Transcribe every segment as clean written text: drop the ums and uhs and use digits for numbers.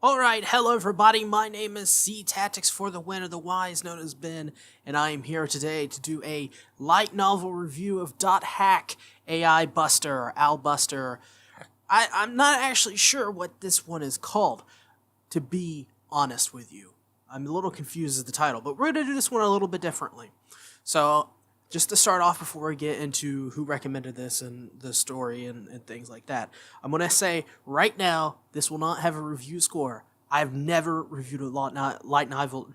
Alright, hello everybody, my name is SeaTactics for the win, otherwise known as Ben, and I am here today to do a light novel review of .hack AI Buster, or Albuster. I'm not actually sure what this one is called, to be honest with you. I'm a little confused as the title, but we're going to do this one a little bit differently. So, just to start off before we get into who recommended this and the story and things like that, I'm going to say right now, this will not have a review score. I've never reviewed a light novel.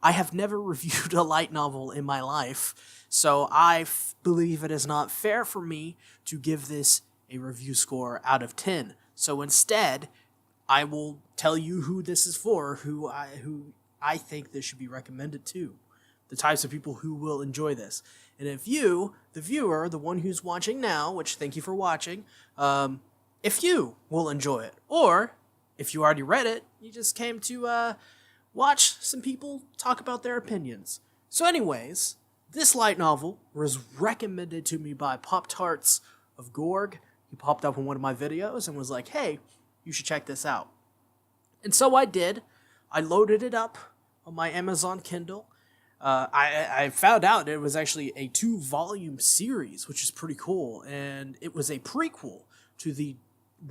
I have never reviewed a light novel in my life, so I believe it is not fair for me to give this a review score out of 10. So instead, I will tell you who this is for, who I think this should be recommended to. The types of people who will enjoy this. And if you, the viewer, the one who's watching now, which thank you for watching, if you will enjoy it, or if you already read it, you just came to watch some people talk about their opinions. So anyways, this light novel was recommended to me by Pop-Tarts of Gorg. He popped up in one of my videos and was like, hey, you should check this out. And so I did. I loaded it up on my Amazon Kindle. I found out it was actually a 2-volume series, which is pretty cool, and it was a prequel to the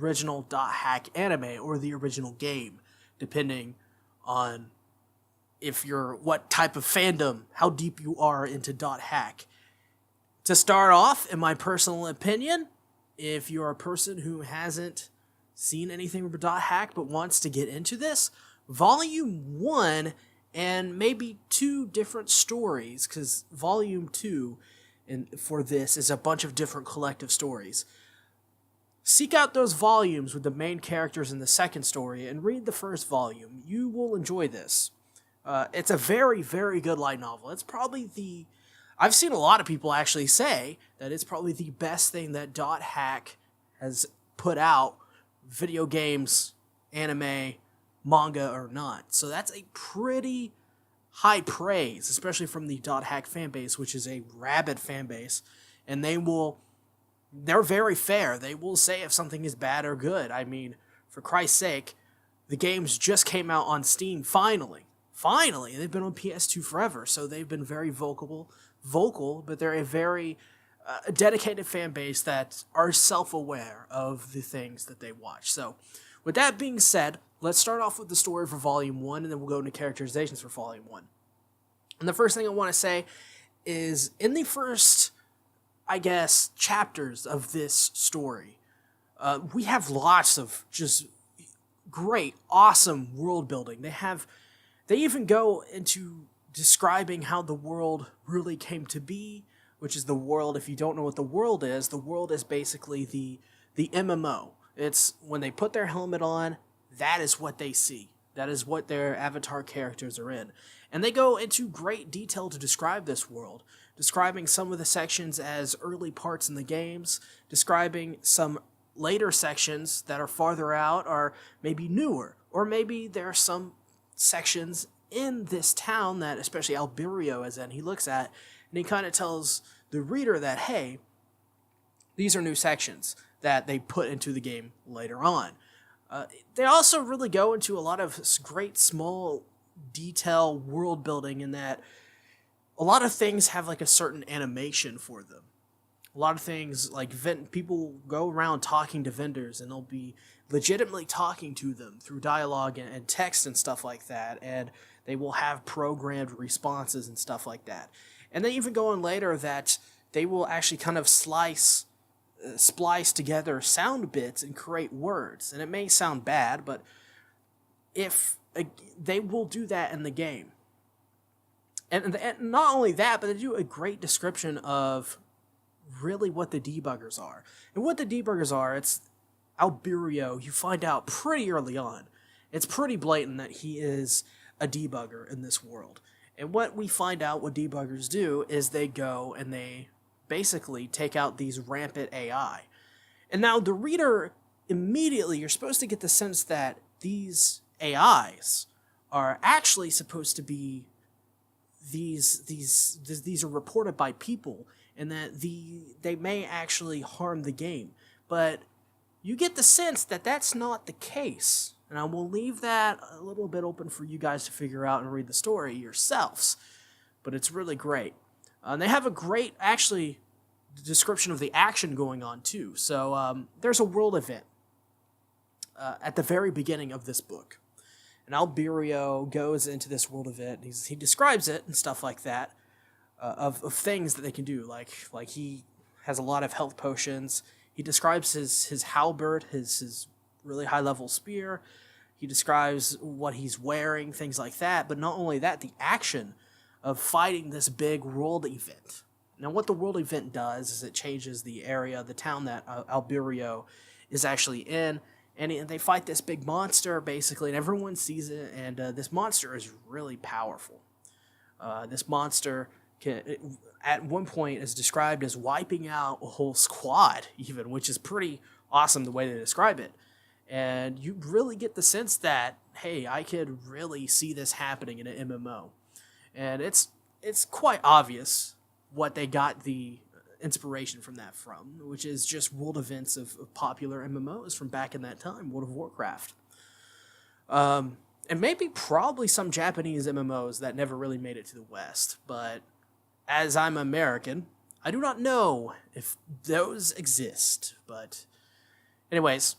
original .hack anime, or the original game, depending on what type of fandom, how deep you are into .hack. To start off, in my personal opinion, if you're a person who hasn't seen anything with .hack but wants to get into this, Volume 1 and maybe 2 different stories, because Volume 2 for this is a bunch of different collective stories. Seek out those volumes with the main characters in the second story and read the first volume. You will enjoy this. It's a very, very good light novel. It's probably I've seen a lot of people actually say that it's probably the best thing that .hack has put out, video games, anime, manga or not. So that's a pretty high praise, especially from the .hack fanbase, which is a rabid fanbase, and they're very fair. They will say if something is bad or good. I mean, for Christ's sake, the games just came out on Steam finally. They've been on PS2 forever, so they've been very vocal, but they're a very dedicated fan base that are self-aware of the things that they watch. So, with that being said, let's start off with the story for Volume 1, and then we'll go into characterizations for Volume 1. And the first thing I want to say is, in the first, chapters of this story, we have lots of just great, awesome world building. They even go into describing how the world really came to be, which is the world. If you don't know what the world is basically the MMO. It's when they put their helmet on, that is what they see. That is what their avatar characters are in. And they go into great detail to describe this world, describing some of the sections as early parts in the games, describing some later sections that are farther out or maybe newer, or maybe there are some sections in this town that especially Albireo is in, he looks at, and he kind of tells the reader that, hey, these are new sections that they put into the game later on. They also really go into a lot of great small detail world building in that a lot of things have like a certain animation for them. A lot of things like people go around talking to vendors, and they'll be legitimately talking to them through dialogue and text and stuff like that, and they will have programmed responses and stuff like that. And they even go on later that they will actually kind of splice together sound bits and create words. And it may sound bad, but they will do that in the game. And not only that, but they do a great description of really what the debuggers are. And what the debuggers are, it's Albireo. You find out pretty early on. It's pretty blatant that he is a debugger in this world. And what we find out what debuggers do is they go and they basically take out these rampant AI. And now the reader, immediately, you're supposed to get the sense that these AIs are actually supposed to be these are reported by people, and that they may actually harm the game. But you get the sense that that's not the case. And I will leave that a little bit open for you guys to figure out and read the story yourselves. But it's really great. And they have a great, actually, description of the action going on, too. So there's a world event at the very beginning of this book. And Albireo goes into this world event. He describes it and stuff like that, of things that they can do. Like he has a lot of health potions. He describes his halberd, his really high-level spear. He describes what he's wearing, things like that. But not only that, the action of fighting this big world event. Now, what the world event does is it changes the area, the town that Albireo is actually in, and they fight this big monster, basically, and everyone sees it, and this monster is really powerful. This monster at one point is described as wiping out a whole squad, even, which is pretty awesome the way they describe it. And you really get the sense that, hey, I could really see this happening in an MMO. And it's quite obvious what they got the inspiration from that from, which is just world events of popular MMOs from back in that time, World of Warcraft. And maybe probably some Japanese MMOs that never really made it to the West. But as I'm American, I do not know if those exist. But anyways,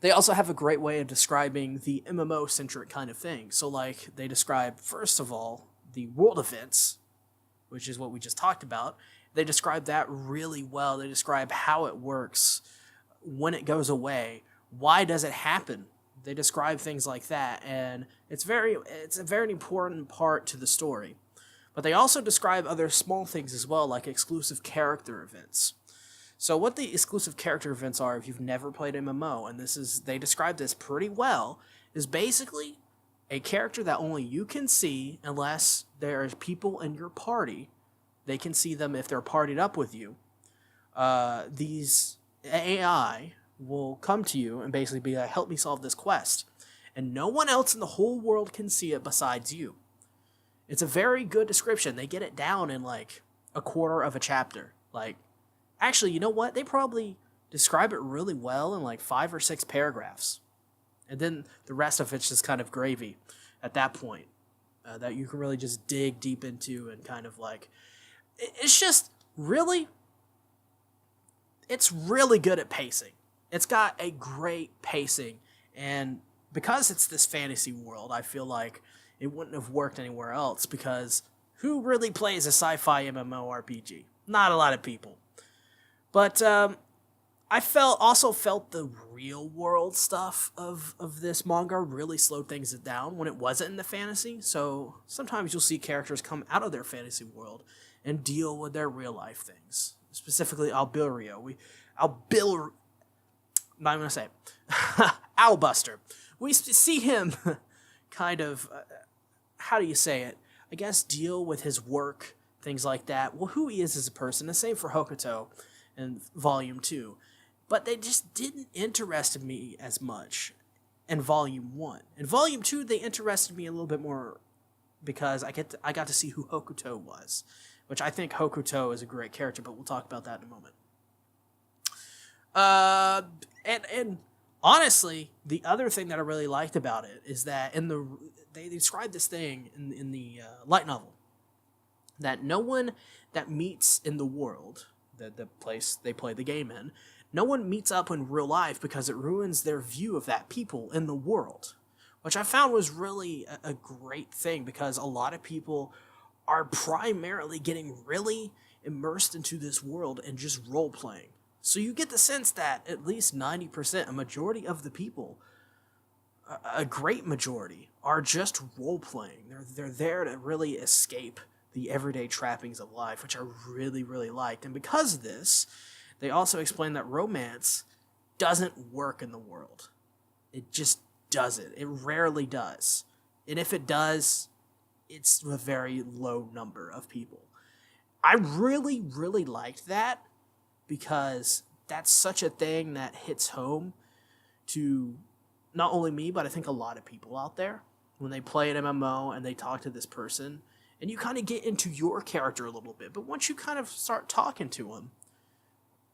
they also have a great way of describing the MMO-centric kind of thing. So, like, they describe, first of all, the world events, which is what we just talked about. They describe that really well. They describe how it works, when it goes away, why does it happen. They describe things like that, and it's a very important part to the story. But they also describe other small things as well, like exclusive character events. So what the exclusive character events are, if you've never played MMO, and they describe this pretty well, is basically a character that only you can see unless there's people in your party. They can see them if they're partied up with you. These AI will come to you and basically be like, help me solve this quest. And no one else in the whole world can see it besides you. It's a very good description. They get it down in like a quarter of a chapter. Like, actually, you know what? They probably describe it really well in like 5 or 6 paragraphs. And then the rest of it's just kind of gravy at that point that you can really just dig deep into and kind of like... It's just really... It's really good at pacing. It's got a great pacing. And because it's this fantasy world, I feel like it wouldn't have worked anywhere else because who really plays a sci-fi MMORPG? Not a lot of people. But I also felt the real world stuff of this manga really slowed things down when it wasn't in the fantasy. So sometimes you'll see characters come out of their fantasy world and deal with their real life things. Specifically Albireo. Not even gonna say it. Albuster. We see him kind of, how do you say it? I guess deal with his work, things like that. Well, who he is as a person. The same for Hokuto in Volume 2. But they just didn't interest me as much in Volume 1. In Volume 2, they interested me a little bit more because I got to see who Hokuto was, which I think Hokuto is a great character, but we'll talk about that in a moment. And honestly, the other thing that I really liked about it is that they describe this thing in the light novel that no one that meets in the world, the place they play the game in, no one meets up in real life because it ruins their view of that people in the world, which I found was really a great thing because a lot of people are primarily getting really immersed into this world and just role-playing. So you get the sense that at least 90%, a majority of the people, a great majority, are just role-playing. They're there to really escape the everyday trappings of life, which I really, really liked. And because of this, they also explain that romance doesn't work in the world. It just doesn't. It rarely does. And if it does, it's a very low number of people. I really, really liked that because that's such a thing that hits home to not only me, but I think a lot of people out there when they play an MMO and they talk to this person and you kind of get into your character a little bit. But once you kind of start talking to them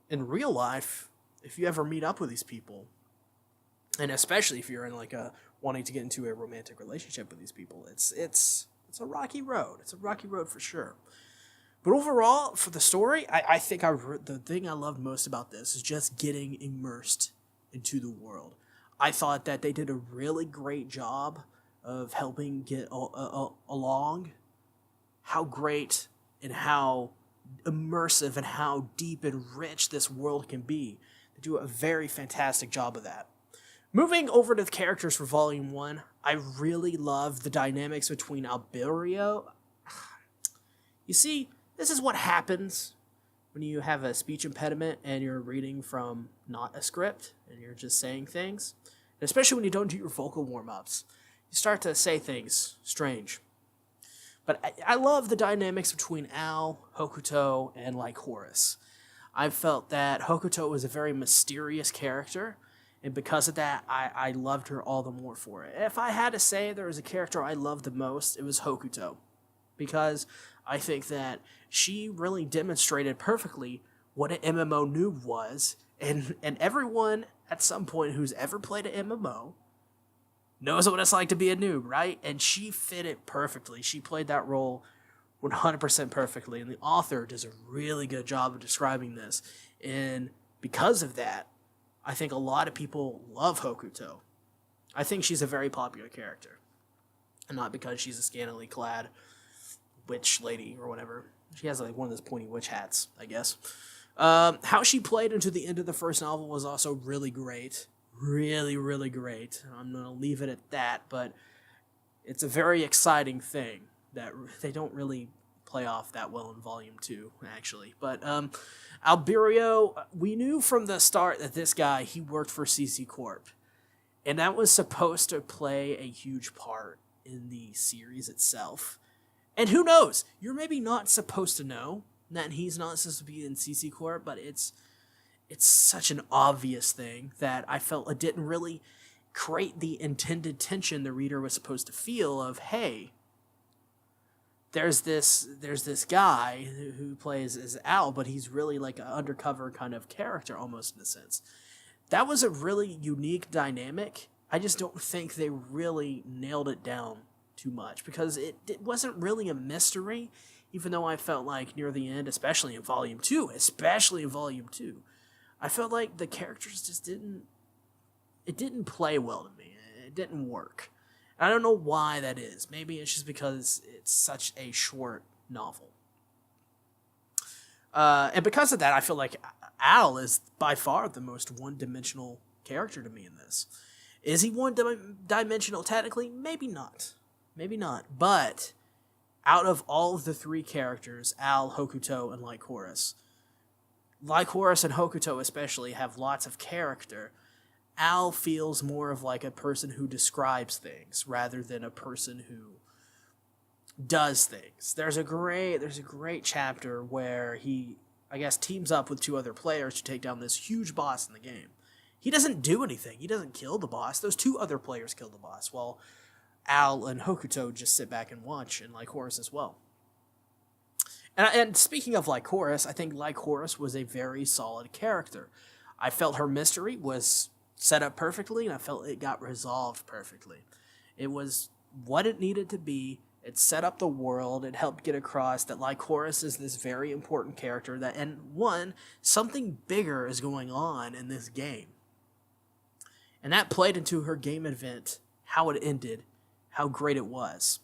in real life, if you ever meet up with these people, And especially if you're in like a wanting to get into a romantic relationship with these people, it's a rocky road. It's a rocky road for sure. But overall, for the story, I think the thing I loved most about this is just getting immersed into the world. I thought that they did a really great job of helping get along how great and how immersive and how deep and rich this world can be. They do a very fantastic job of that. Moving over to the characters for Volume 1, I really love the dynamics between Albireo. You see, this is what happens when you have a speech impediment and you're reading from not a script and you're just saying things. And especially when you don't do your vocal warm-ups. You start to say things strange. But I love the dynamics between Al, Hokuto, and Lycoris. I felt that Hokuto was a very mysterious character, and because of that, I loved her all the more for it. If I had to say there was a character I loved the most, it was Hokuto. Because I think that she really demonstrated perfectly what an MMO noob was, and everyone at some point who's ever played an MMO knows what it's like to be a noob, right? And she fit it perfectly. She played that role 100% perfectly, and the author does a really good job of describing this. And because of that, I think a lot of people love Hokuto. I think she's a very popular character. And not because she's a scantily clad witch lady or whatever. She has like one of those pointy witch hats, I guess. How she played into the end of the first novel was also really great. Really, really great. I'm going to leave it at that, but it's a very exciting thing that they don't really play off that well in Volume 2, actually. But Albireo, we knew from the start that this guy, he worked for CC Corp. And that was supposed to play a huge part in the series itself. And who knows? You're maybe not supposed to know that he's not supposed to be in CC Corp, but it's such an obvious thing that I felt it didn't really create the intended tension the reader was supposed to feel of, hey, there's this guy who plays as Al, but he's really like an undercover kind of character almost in a sense. That was a really unique dynamic. I just don't think they really nailed it down too much because it wasn't really a mystery, even though I felt like near the end, especially in Volume 2, I felt like the characters just didn't play well to me. It didn't work. I don't know why that is. Maybe it's just because it's such a short novel. And because of that, I feel like Al is by far the most one-dimensional character to me in this. Is he one-dimensional technically? Maybe not. But out of all of the three characters, Al, Hokuto, and Lycoris and Hokuto especially have lots of character. Al feels more of like a person who describes things rather than a person who does things. There's a great chapter where he, I guess, teams up with two other players to take down this huge boss in the game. He doesn't do anything. He doesn't kill the boss. Those two other players kill the boss, while Al and Hokuto just sit back and watch, and Lycoris as well. And speaking of Lycoris, I think Lycoris was a very solid character. I felt her mystery was set up perfectly, and I felt it got resolved perfectly. It was what it needed to be. It set up the world. It helped get across that Lycoris is this very important character, and something bigger is going on in this game. And that played into her game event, how it ended, how great it was.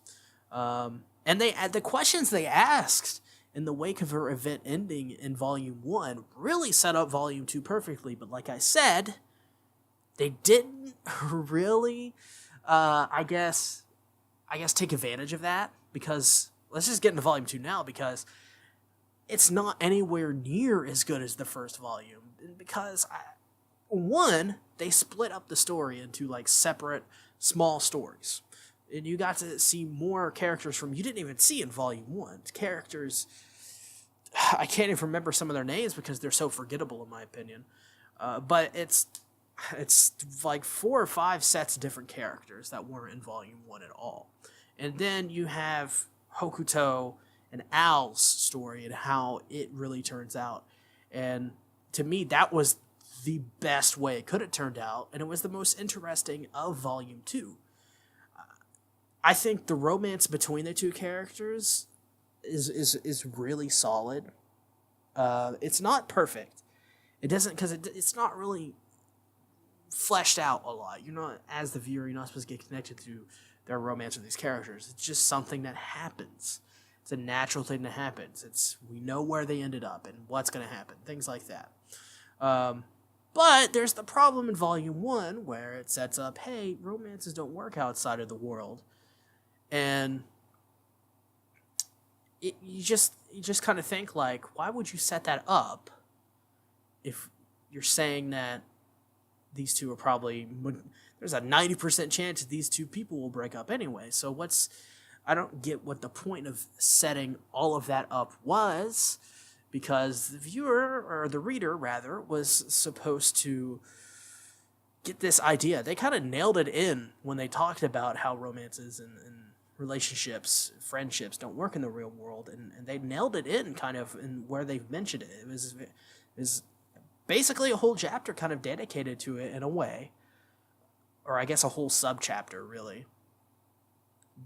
And the questions they asked in the wake of her event ending in Volume 1 really set up Volume 2 perfectly. But like I said, they didn't really, I guess, take advantage of that, because let's just get into Volume 2 now, because it's not anywhere near as good as the first volume. Because, they split up the story into like separate small stories. And you got to see more characters from you didn't even see in Volume 1. Characters, I can't even remember some of their names because they're so forgettable in my opinion. But it's like 4 or 5 sets of different characters that weren't in Volume 1 at all. And then you have Hokuto and Al's story and how it really turns out. And to me, that was the best way it could have turned out, and it was the most interesting of Volume 2. I think the romance between the two characters is really solid. It's not perfect. It doesn't, because it's not really fleshed out a lot. You're not, as the viewer, you're not supposed to get connected to their romance with these characters. It's just something that happens. It's a natural thing that happens. We know where they ended up and what's going to happen, things like that. But there's the problem in Volume 1 where it sets up, hey, romances don't work outside of the world. And you just kind of think, like, why would you set that up if you're saying that these two are probably, there's a 90% chance that these two people will break up anyway. So I don't get what the point of setting all of that up was, because the viewer, or the reader rather, was supposed to get this idea. They kind of nailed it in when they talked about how romances and relationships, friendships don't work in the real world, and they nailed it in kind of in where they've mentioned it. It was basically a whole chapter kind of dedicated to it in a way, or I guess a whole sub-chapter, really.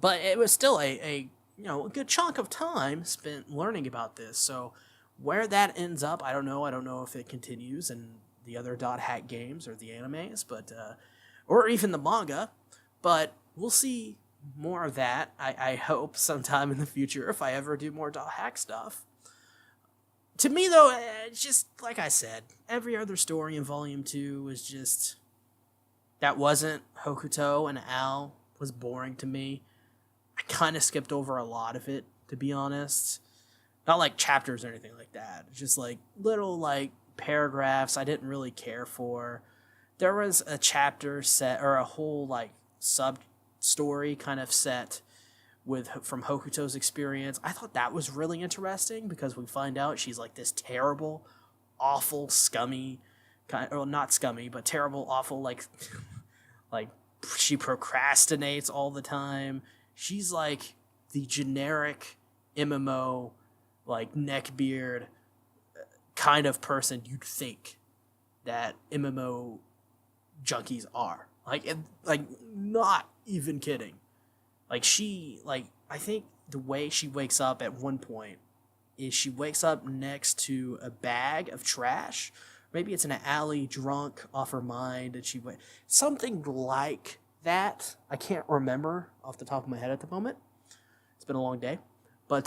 But it was still a good chunk of time spent learning about this. So where that ends up, I don't know. I don't know if it continues in the other .hack games or the animes, but or even the manga. But we'll see more of that, I hope, sometime in the future, if I ever do more .hack stuff. To me, though, it's just, like I said, every other story in Volume 2 was just, that wasn't Hokuto and Al, was boring to me. I kind of skipped over a lot of it, to be honest. Not like chapters or anything like that. Just like little like paragraphs I didn't really care for. There was a chapter set, or a whole like sub story kind of set from Hokuto's experience. I thought that was really interesting, because we find out she's like this terrible, awful, scummy kind, or not scummy, but terrible, awful, like she procrastinates all the time. She's like the generic MMO, like neckbeard kind of person you'd think that MMO junkies are. Like not even kidding. I think the way she wakes up at one point is she wakes up next to a bag of trash. Maybe it's in an alley, drunk, off her mind, and something like that. I can't remember off the top of my head at the moment. It's been a long day. But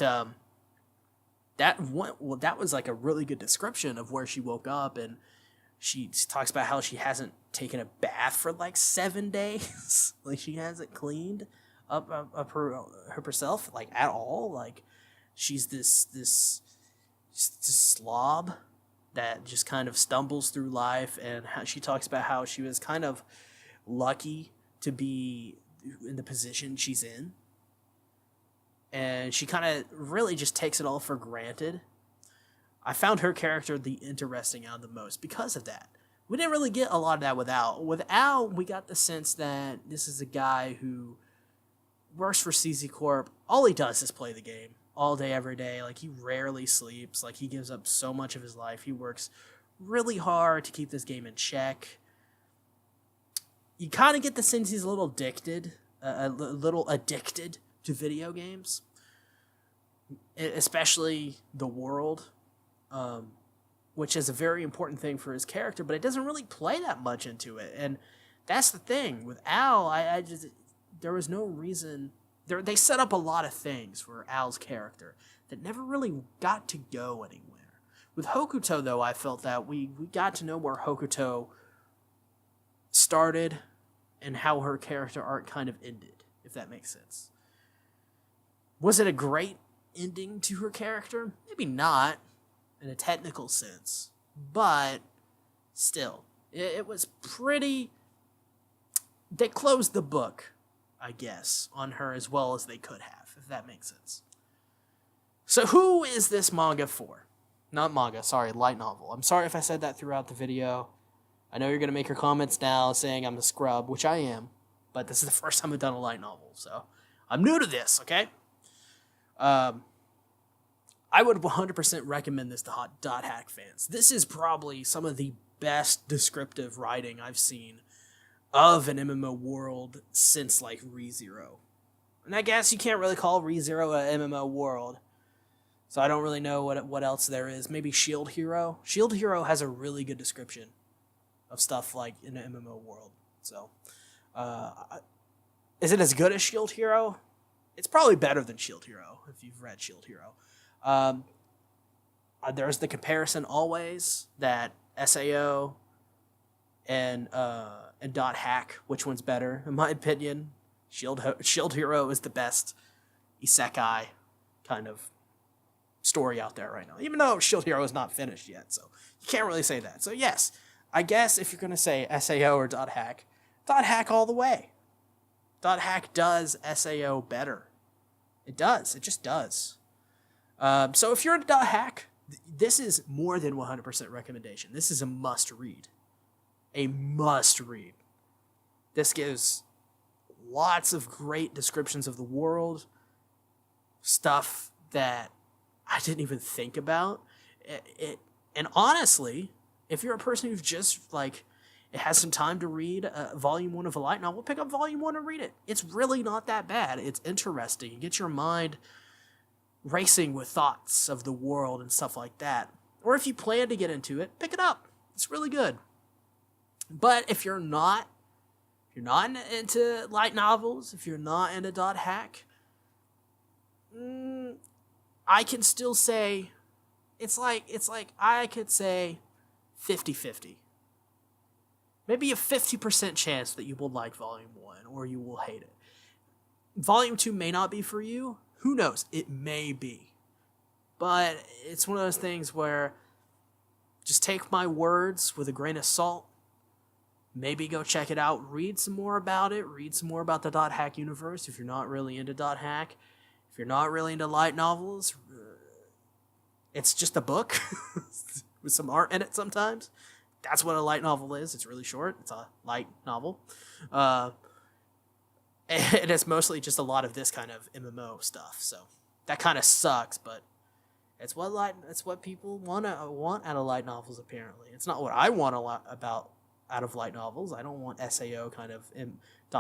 that was like a really good description of where she woke up, and she talks about how she hasn't taken a bath for like 7 days. Like, she hasn't cleaned up herself, like, at all. Like, she's this slob that just kind of stumbles through life, and how she talks about how she was kind of lucky to be in the position she's in, and she kind of really just takes it all for granted. I found her character the interesting out of the most because of that. We didn't really get a lot of that with Al. With Al, we got the sense that this is a guy who works for CZ Corp. All he does is play the game all day, every day. Like, he rarely sleeps. Like, he gives up so much of his life. He works really hard to keep this game in check. You kind of get the sense he's a little addicted to video games, especially the world, which is a very important thing for his character, but it doesn't really play that much into it. And that's the thing. With Al, there was no reason. They set up a lot of things for Al's character that never really got to go anywhere. With Hokuto, though, I felt that we got to know where Hokuto started and how her character arc kind of ended, if that makes sense. Was it a great ending to her character? Maybe not in a technical sense, but still, it was pretty. They closed the book, I guess, on her as well as they could have, if that makes sense. So who is this manga for? Not manga, sorry, light novel. I'm sorry if I said that throughout the video. I know you're going to make your comments now saying I'm a scrub, which I am, but this is the first time I've done a light novel, so I'm new to this, okay? I would 100% recommend this to .hack fans. This is probably some of the best descriptive writing I've seen of an MMO world since, like, ReZero. And I guess you can't really call ReZero a MMO world, so I don't really know what else there is. Maybe Shield Hero? Shield Hero has a really good description of stuff, like, in an MMO world. So, is it as good as Shield Hero? It's probably better than Shield Hero, if you've read Shield Hero. There's the comparison always that SAO and .hack, which one's better? In my opinion, Shield Hero is the best isekai kind of story out there right now. Even though Shield Hero is not finished yet, so you can't really say that. So yes, I guess if you're going to say SAO or .hack all the way. .hack does SAO better. It does. It just does. So if you're into .hack, this is more than 100% recommendation. This is a must-read. A must-read. This gives lots of great descriptions of the world, stuff that I didn't even think about. And honestly, if you're a person who's just, like, it has some time to read Volume 1 of a light novel, pick up Volume 1 and read it. It's really not that bad. It's interesting. You get your mind racing with thoughts of the world and stuff like that. Or if you plan to get into it, pick it up. It's really good. But if you're not into light novels, if you're not into .hack, I can still say it's like I could say 50-50. Maybe a 50% chance that you will like Volume 1 or you will hate it. Volume 2 may not be for you. Who knows? It may be. But it's one of those things where just take my words with a grain of salt. Maybe go check it out. Read some more about it. Read some more about the .hack universe if you're not really into .hack. If you're not really into light novels, it's just a book with some art in it sometimes. That's what a light novel is. It's really short. It's a light novel. And it's mostly just a lot of this kind of MMO stuff. So that kind of sucks, but it's what people want out of light novels, apparently. It's not what I want out of light novels. I don't want SAO kind of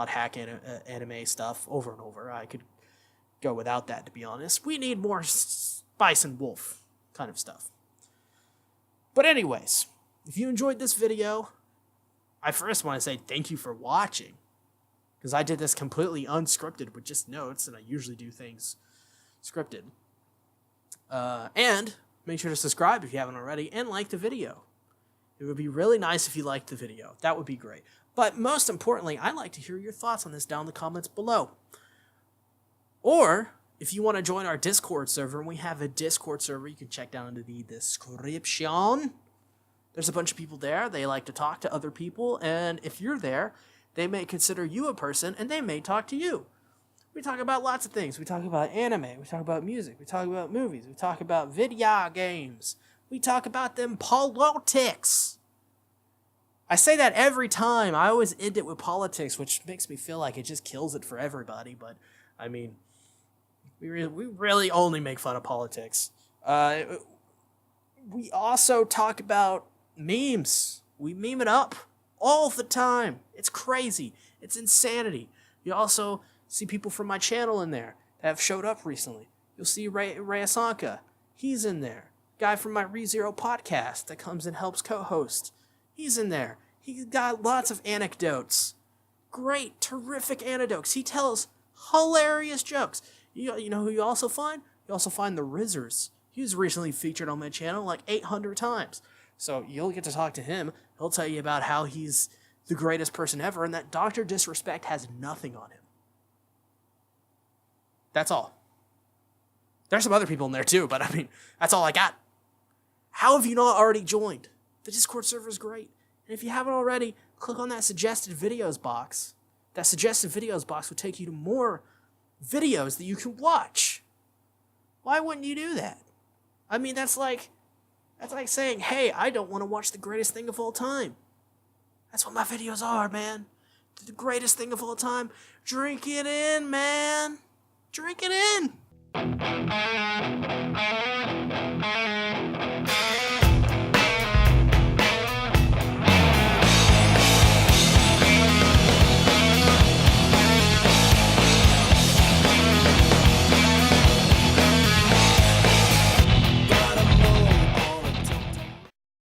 .hack anime stuff over and over. I could go without that, to be honest. We need more Spice and Wolf kind of stuff. But anyways, if you enjoyed this video, I first want to say thank you for watching, because I did this completely unscripted with just notes, and I usually do things scripted. And make sure to subscribe if you haven't already, and like the video. It would be really nice if you liked the video. That would be great. But most importantly, I'd like to hear your thoughts on this down in the comments below. Or, if you want to join our Discord server, and we have a Discord server, you can check down into the description. There's a bunch of people there. They like to talk to other people, and if you're there, they may consider you a person, and they may talk to you. We talk about lots of things. We talk about anime. We talk about music. We talk about movies. We talk about video games. We talk about them politics. I say that every time. I always end it with politics, which makes me feel like it just kills it for everybody. But, I mean, we really only make fun of politics. We also talk about memes. We meme it up all the time. It's crazy. It's insanity. You also see people from my channel in there that have showed up recently. You'll see Ray Asanka. He's in there. Guy from my ReZero podcast that comes and helps co-host. He's in there. He's got lots of anecdotes. Great, terrific anecdotes. He tells hilarious jokes. You know who you also find? You also find the Rizzers. He was recently featured on my channel like 800 times. So you'll get to talk to him. He'll tell you about how he's the greatest person ever and that Dr. Disrespect has nothing on him. That's all. There's some other people in there too, but I mean, that's all I got. How have you not already joined? The Discord server is great. And if you haven't already, click on that suggested videos box. That suggested videos box will take you to more videos that you can watch. Why wouldn't you do that? I mean, that's like saying, hey, I don't want to watch the greatest thing of all time. That's what my videos are, man. The greatest thing of all time. Drink it in, man. Drink it in.